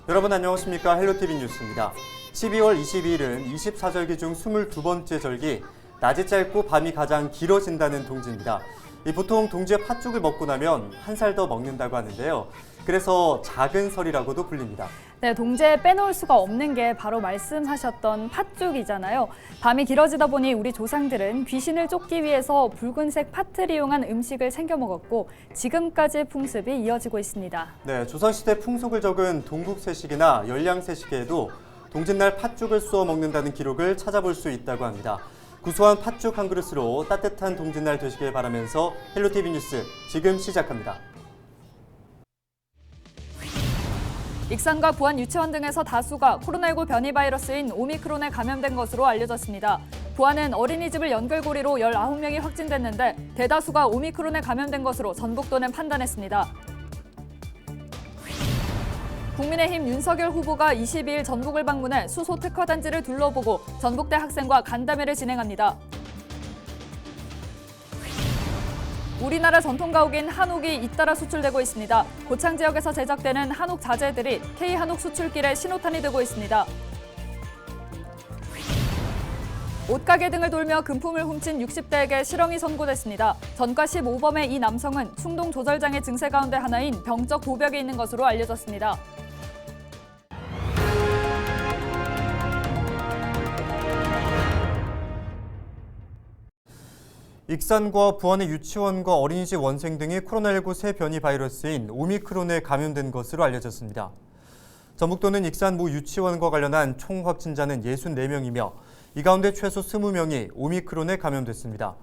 여러분 안녕하십니까? 헬로티비 뉴스입니다. 12월 22일은 24절기 중 22번째 절기, 낮이 짧고 밤이 가장 길어진다는 동지입니다. 보통 동지의 팥죽을 먹고 나면 한 살 더 먹는다고 하는데요. 그래서 작은 설이라고도 불립니다. 네, 동지에 빼놓을 수가 없는 게 바로 말씀하셨던 팥죽이잖아요. 밤이 길어지다 보니 우리 조상들은 귀신을 쫓기 위해서 붉은색 팥을 이용한 음식을 챙겨 먹었고 지금까지 풍습이 이어지고 있습니다. 네, 조선시대 풍속을 적은 동국세식이나 열량세식에도 동짓날 팥죽을 쏘아 먹는다는 기록을 찾아볼 수 있다고 합니다. 구수한 팥죽 한 그릇으로 따뜻한 동짓날 되시길 바라면서 헬로티비 뉴스 지금 시작합니다. 익산과 부안 유치원 등에서 다수가 코로나19 변이 바이러스인 오미크론에 감염된 것으로 알려졌습니다. 부안은 어린이집을 연결고리로 19명이 확진됐는데 대다수가 오미크론에 감염된 것으로 전북도는 판단했습니다. 국민의힘 윤석열 후보가 22일 전북을 방문해 수소 특화단지를 둘러보고 전북대 학생과 간담회를 진행합니다. 우리나라 전통 가옥인 한옥이 잇따라 수출되고 있습니다. 고창 지역에서 제작되는 한옥 자재들이 K한옥 수출길에 신호탄이 되고 있습니다. 옷가게 등을 돌며 금품을 훔친 60대에게 실형이 선고됐습니다. 전과 15범의 이 남성은 충동 조절장애 증세 가운데 하나인 병적 보벽에 있는 것으로 알려졌습니다. 익산과 부안의 유치원과 어린이집 원생 등이 코로나19 새 변이 바이러스인 오미크론에 감염된 것으로 알려졌습니다. 전북도는 익산 모 유치원과 관련한 총 확진자는 64명이며 이 가운데 최소 20명이 오미크론에 감염됐습니다.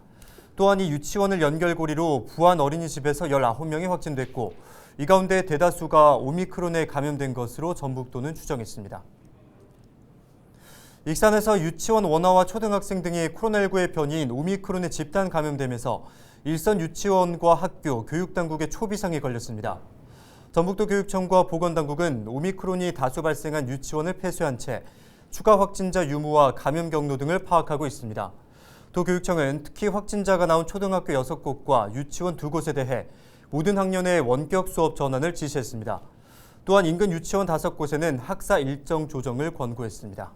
또한 이 유치원을 연결고리로 부안 어린이집에서 19명이 확진됐고 이 가운데 대다수가 오미크론에 감염된 것으로 전북도는 추정했습니다. 익산에서 유치원 원아와 초등학생 등이 코로나19의 변이인 오미크론에 집단 감염되면서 일선 유치원과 학교, 교육당국에 초비상이 걸렸습니다. 전북도 교육청과 보건당국은 오미크론이 다수 발생한 유치원을 폐쇄한 채 추가 확진자 유무와 감염 경로 등을 파악하고 있습니다. 도교육청은 특히 확진자가 나온 초등학교 6곳과 유치원 2곳에 대해 모든 학년의 원격 수업 전환을 지시했습니다. 또한 인근 유치원 5곳에는 학사 일정 조정을 권고했습니다.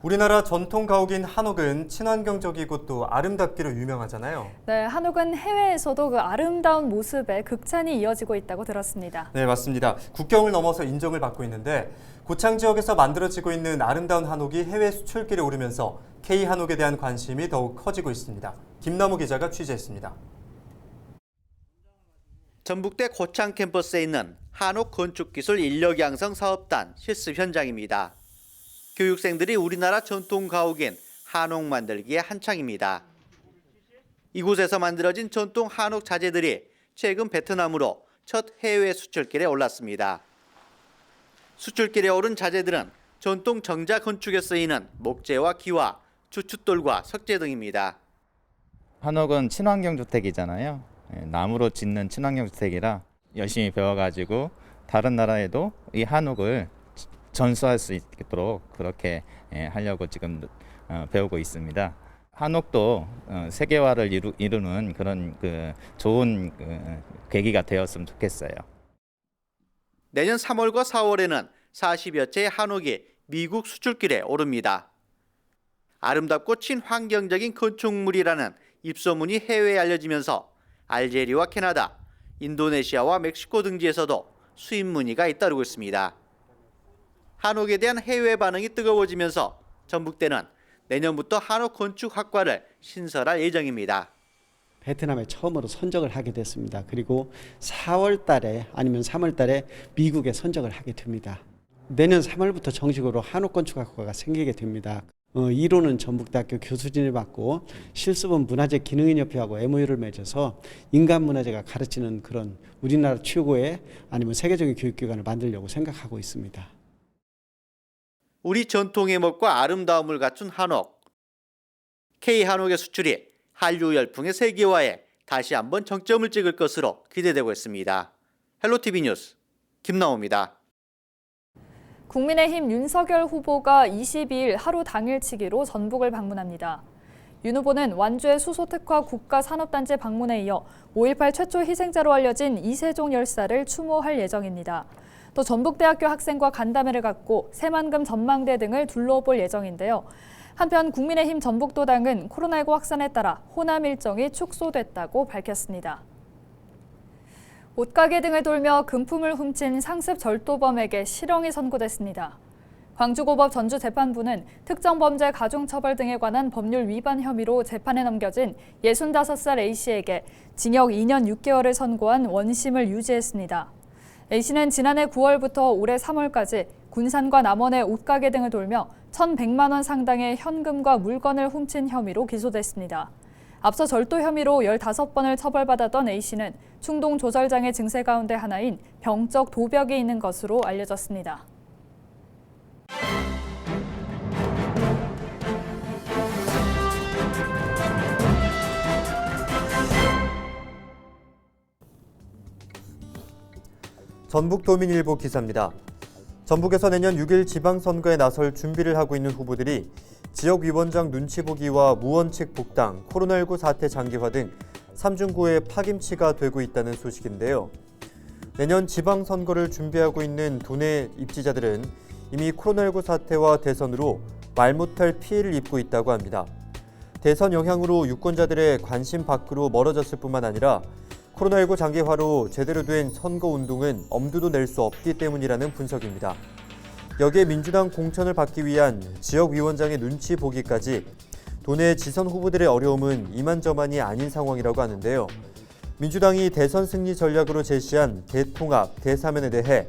우리나라 전통 가옥인 한옥은 친환경적이고 또 아름답기로 유명하잖아요. 네, 한옥은 해외에서도 그 아름다운 모습에 극찬이 이어지고 있다고 들었습니다. 네, 맞습니다. 국경을 넘어서 인정을 받고 있는데 고창 지역에서 만들어지고 있는 아름다운 한옥이 해외 수출길에 오르면서 K한옥에 대한 관심이 더욱 커지고 있습니다. 김남우 기자가 취재했습니다. 전북대 고창 캠퍼스에 있는 한옥 건축기술 인력양성 사업단 실습 현장입니다. 교육생들이 우리나라 전통 가옥인 한옥 만들기에 한창입니다. 이곳에서 만들어진 전통 한옥 자재들이 최근 베트남으로 첫 해외 수출길에 올랐습니다. 수출길에 오른 자재들은 전통 정자 건축에 쓰이는 목재와 기와, 주춧돌과 석재 등입니다. 한옥은 친환경 주택이잖아요. 나무로 짓는 친환경 주택이라 열심히 배워가지고 다른 나라에도 이 한옥을 전수할 수 있도록 그렇게 하려고 지금 배우고 있습니다. 한옥도 세계화를 이루는 그런 좋은 계기가 되었으면 좋겠어요. 내년 3월과 4월에는 40여 채의 한옥이 미국 수출길에 오릅니다. 아름답고 친환경적인 건축물이라는 입소문이 해외에 알려지면서 알제리와 캐나다, 인도네시아와 멕시코 등지에서도 수입 문의가 잇따르고 있습니다. 한옥에 대한 해외 반응이 뜨거워지면서 전북대는 내년부터 한옥 건축학과를 신설할 예정입니다. 베트남에 처음으로 선적을 하게 됐습니다. 그리고 4월 달에 아니면 3월 달에 미국에 선적을 하게 됩니다. 내년 3월부터 정식으로 한옥 건축학과가 생기게 됩니다. 이론은 전북대학교 교수진을 받고 실습은 문화재 기능인협회하고 MOU를 맺어서 인간문화재가 가르치는 그런 우리나라 최고의 아니면 세계적인 교육기관을 만들려고 생각하고 있습니다. 우리 전통의 멋과 아름다움을 갖춘 한옥. K한옥의 수출이 한류 열풍의 세계화에 다시 한번 정점을 찍을 것으로 기대되고 있습니다. 헬로티비 뉴스 김나오입니다. 국민의힘 윤석열 후보가 22일 하루 당일치기로 전북을 방문합니다. 윤 후보는 완주의 수소특화 국가산업단지 방문에 이어 5.18 최초 희생자로 알려진 이세종 열사를 추모할 예정입니다. 또 전북대학교 학생과 간담회를 갖고 새만금 전망대 등을 둘러볼 예정인데요. 한편 국민의힘 전북도당은 코로나19 확산에 따라 호남 일정이 축소됐다고 밝혔습니다. 옷가게 등을 돌며 금품을 훔친 상습 절도범에게 실형이 선고됐습니다. 광주고법 전주재판부는 특정범죄 가중처벌 등에 관한 법률 위반 혐의로 재판에 넘겨진 65살 A씨에게 징역 2년 6개월을 선고한 원심을 유지했습니다. A씨는 지난해 9월부터 올해 3월까지 군산과 남원의 옷가게 등을 돌며 1,100만 원 상당의 현금과 물건을 훔친 혐의로 기소됐습니다. 앞서 절도 혐의로 15번을 처벌받았던 A씨는 충동 조절장애 증세 가운데 하나인 병적 도벽이 있는 것으로 알려졌습니다. 전북도민일보 기사입니다. 전북에서 내년 6일 지방선거에 나설 준비를 하고 있는 후보들이 지역위원장 눈치 보기와 무원칙 복당, 코로나19 사태 장기화 등 삼중고의 파김치가 되고 있다는 소식인데요. 내년 지방선거를 준비하고 있는 도내 입지자들은 이미 코로나19 사태와 대선으로 말 못할 피해를 입고 있다고 합니다. 대선 영향으로 유권자들의 관심 밖으로 멀어졌을 뿐만 아니라 코로나19 장기화로 제대로 된 선거운동은 엄두도 낼 수 없기 때문이라는 분석입니다. 여기에 민주당 공천을 받기 위한 지역위원장의 눈치 보기까지 도내 지선 후보들의 어려움은 이만저만이 아닌 상황이라고 하는데요. 민주당이 대선 승리 전략으로 제시한 대통합, 대사면에 대해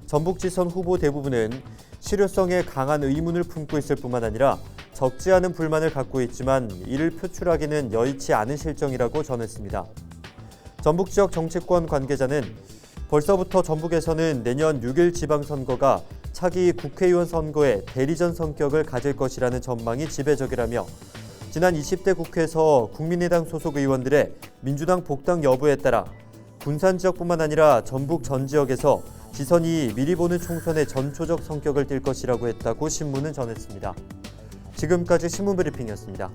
전북지선 후보 대부분은 실효성에 강한 의문을 품고 있을 뿐만 아니라 적지 않은 불만을 갖고 있지만 이를 표출하기는 여의치 않은 실정이라고 전했습니다. 전북 지역 정치권 관계자는 벌써부터 전북에서는 내년 6일 지방선거가 차기 국회의원 선거의 대리전 성격을 가질 것이라는 전망이 지배적이라며 지난 20대 국회에서 국민의당 소속 의원들의 민주당 복당 여부에 따라 군산 지역뿐만 아니라 전북 전 지역에서 지선이 미리 보는 총선의 전초적 성격을 띨 것이라고 했다고 신문은 전했습니다. 지금까지 신문브리핑이었습니다.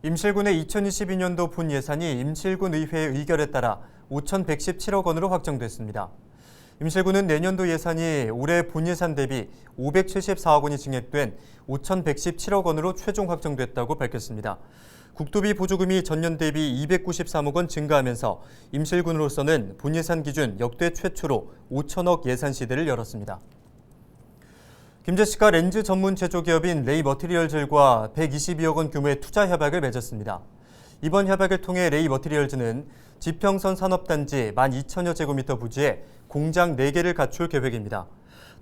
임실군의 2022년도 본 예산이 임실군 의회의 의결에 따라 5,117억 원으로 확정됐습니다. 임실군은 내년도 예산이 올해 본 예산 대비 574억 원이 증액된 5,117억 원으로 최종 확정됐다고 밝혔습니다. 국토비 보조금이 전년 대비 293억 원 증가하면서 임실군으로서는 본 예산 기준 역대 최초로 5천억 예산 시대를 열었습니다. 김제시가 렌즈 전문 제조기업인 레이머티리얼즈과 122억 원 규모의 투자 협약을 맺었습니다. 이번 협약을 통해 레이머티리얼즈는 지평선 산업단지 12,000여 제곱미터 부지에 공장 4개를 갖출 계획입니다.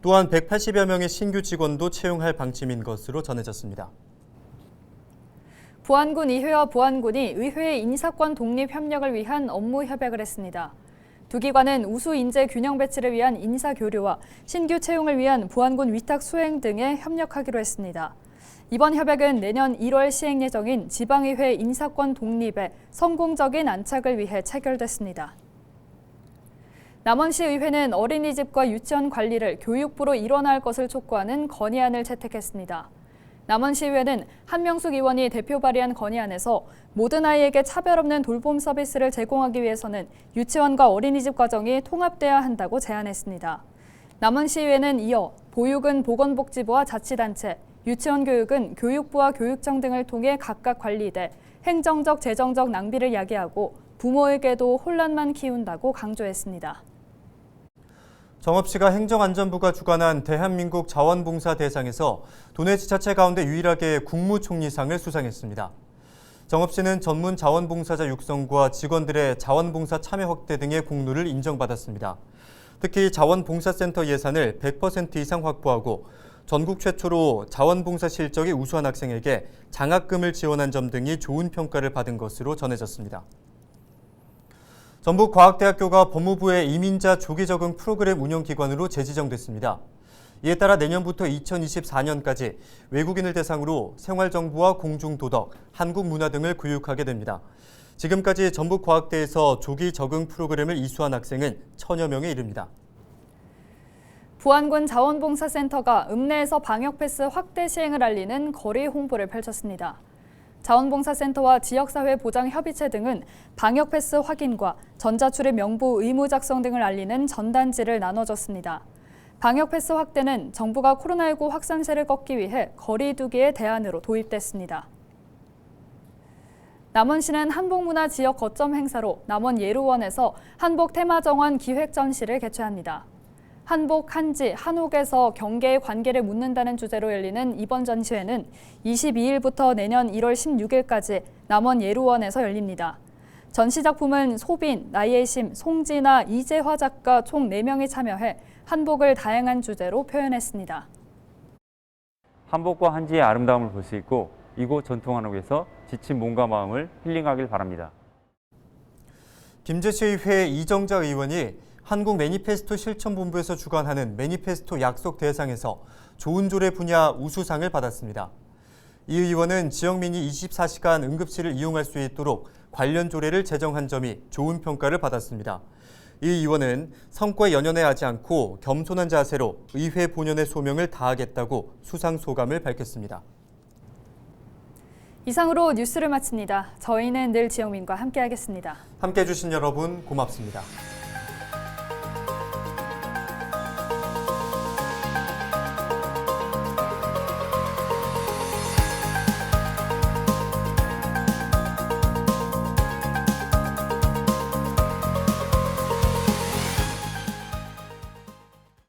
또한 180여 명의 신규 직원도 채용할 방침인 것으로 전해졌습니다. 보안군 의회와 보안군이 의회의 인사권 독립 협력을 위한 업무 협약을 했습니다. 두 기관은 우수 인재 균형 배치를 위한 인사 교류와 신규 채용을 위한 보안군 위탁 수행 등에 협력하기로 했습니다. 이번 협약은 내년 1월 시행 예정인 지방의회 인사권 독립의 성공적인 안착을 위해 체결됐습니다. 남원시의회는 어린이집과 유치원 관리를 교육부로 일원화할 것을 촉구하는 건의안을 채택했습니다. 남원시의회는 한명숙 의원이 대표 발의한 건의안에서 모든 아이에게 차별 없는 돌봄 서비스를 제공하기 위해서는 유치원과 어린이집 과정이 통합돼야 한다고 제안했습니다. 남원시의회는 이어 보육은 보건복지부와 자치단체, 유치원 교육은 교육부와 교육청 등을 통해 각각 관리돼 행정적, 재정적 낭비를 야기하고 부모에게도 혼란만 키운다고 강조했습니다. 정읍시가 행정안전부가 주관한 대한민국 자원봉사 대상에서 도내 지자체 가운데 유일하게 국무총리상을 수상했습니다. 정읍시는 전문 자원봉사자 육성과 직원들의 자원봉사 참여 확대 등의 공로를 인정받았습니다. 특히 자원봉사센터 예산을 100% 이상 확보하고 전국 최초로 자원봉사 실적이 우수한 학생에게 장학금을 지원한 점 등이 좋은 평가를 받은 것으로 전해졌습니다. 전북과학대학교가 법무부의 이민자 조기 적응 프로그램 운영기관으로 재지정됐습니다. 이에 따라 내년부터 2024년까지 외국인을 대상으로 생활정보와 공중도덕, 한국 문화 등을 교육하게 됩니다. 지금까지 전북과학대에서 조기 적응 프로그램을 이수한 학생은 1,000여 명에 이릅니다. 부안군 자원봉사센터가 읍내에서 방역 패스 확대 시행을 알리는 거리 홍보를 펼쳤습니다. 자원봉사센터와 지역사회 보장협의체 등은 방역 패스 확인과 전자출입 명부 의무 작성 등을 알리는 전단지를 나눠줬습니다. 방역 패스 확대는 정부가 코로나19 확산세를 꺾기 위해 거리 두기의 대안으로 도입됐습니다. 남원시는 한복문화 지역 거점 행사로 남원 예루원에서 한복 테마정원 기획 전시를 개최합니다. 한복, 한지, 한옥에서 경계의 관계를 묻는다는 주제로 열리는 이번 전시회는 22일부터 내년 1월 16일까지 남원 예루원에서 열립니다. 전시 작품은 소빈, 나예심, 송진아, 이재화 작가 총 4명이 참여해 한복을 다양한 주제로 표현했습니다. 한복과 한지의 아름다움을 볼 수 있고 이곳 전통 한옥에서 지친 몸과 마음을 힐링하길 바랍니다. 김제시의회 이정자 의원이 한국 매니페스토 실천본부에서 주관하는 매니페스토 약속 대상에서 좋은 조례 분야 우수상을 받았습니다. 이 의원은 지역민이 24시간 응급실을 이용할 수 있도록 관련 조례를 제정한 점이 좋은 평가를 받았습니다. 이 의원은 성과에 연연해하지 않고 겸손한 자세로 의회 본연의 소명을 다하겠다고 수상 소감을 밝혔습니다. 이상으로 뉴스를 마칩니다. 저희는 늘 지영민과 함께하겠습니다. 함께해 주신 여러분 고맙습니다.